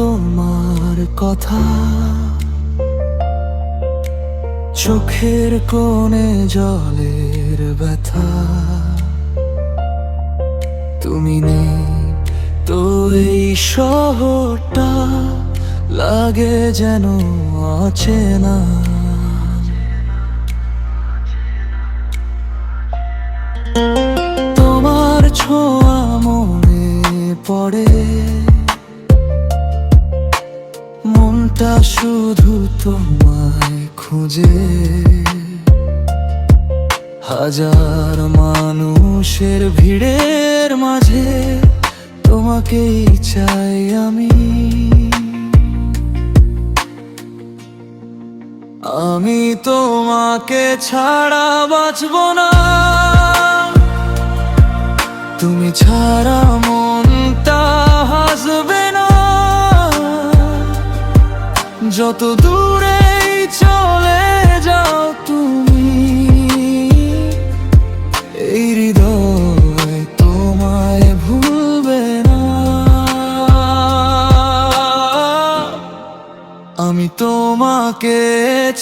তোমার কথা, চোখের কোণে জলের ব্যথা। তুমি নেই তো এই শহরটা লাগে যেন অচেনা। তোমার ছোঁয়া মনে পড়ে, মনটা শুধু তোমায় খুঁজে। হাজার মানুষের ভিড়ের মাঝে তোমাকেই চাই আমি। আমি তোমাকে ছাড়া বাঁচব না, তুমি ছাড়া মনটা হাসবে না। যত দূরেই চলে যাও তুমি, এই হৃদয় তোমায় ভুলবে না। আমি তোমাকে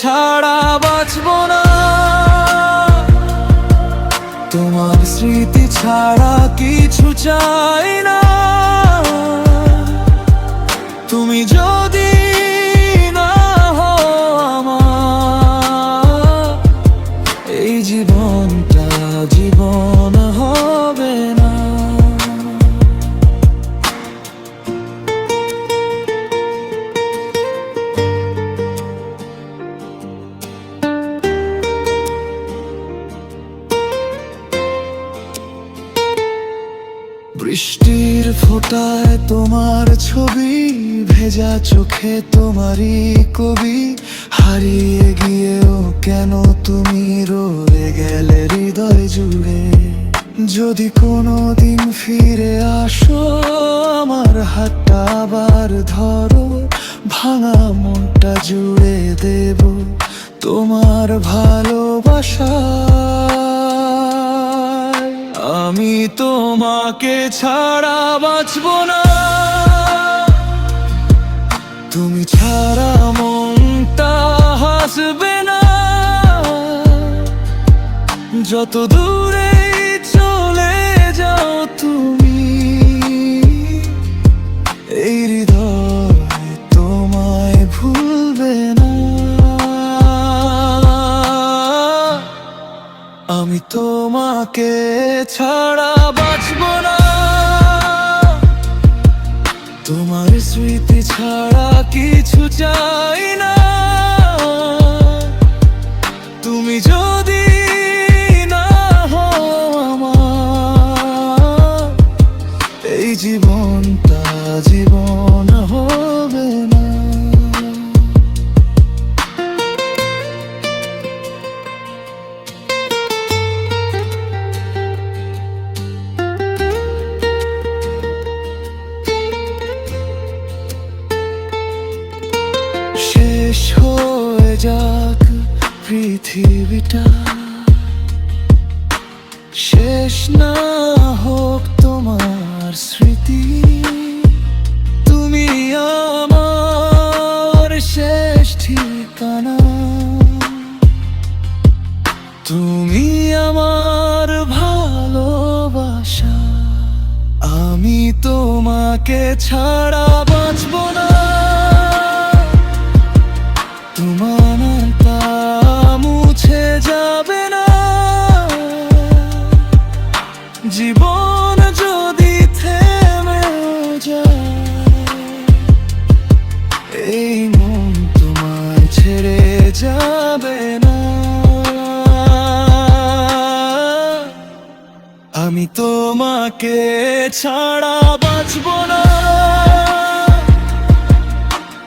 ছাড়া বাঁচব না, তোমার স্মৃতি ছাড়া কিছু চাই না। তুমি যদি না হও আমার, এই জীবনটা জীবন হবে না। বৃষ্টির ফোঁটায় তোমার ছবি, ভেজা চোখে তোমারই কবি। হারিয়ে গিয়েও কেন তুমি রয়ে গেলে হৃদয় জুড়ে। যদি কোনোদিন ফিরে আসো, আমার হাতটা আবার ধরো। ভাঙা মনটা জুড়ে দেব তোমার ভালোবাসা। আমি তোমাকে ছাড়া বাঁচব না, তুমি ছাড়া মনটা হাসবে না। যত দূরে চলে যাও তুমি, এই হৃদয় তোমায় ভুলবে না। আমি তোমাকে ছাড়া বাঁচব না, তোমার স্মৃতি ছাড়া কিছু চাই না। তুমি যদি না হও আমার, এই জীবনটা জীবন হবে না। শেষ হয়ে যাক পৃথিবীটা, শেষ না হোক তোমার স্মৃতি। তুমি আমার শেষ ঠিকানা, তুমি আমার ভালোবাসা। আমি তোমাকে ছাড়া বাঁচব না, তোমার তা মুছে যাবে না। জীবন যদি থেমে যায়, এই মন তোমায় ছেড়ে যাবে না। আমি তোমাকে ছাড়া বাঁচব না,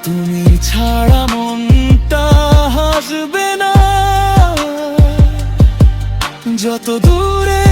তুমি ছাড়া মনটা হাসবে না। যত দূরে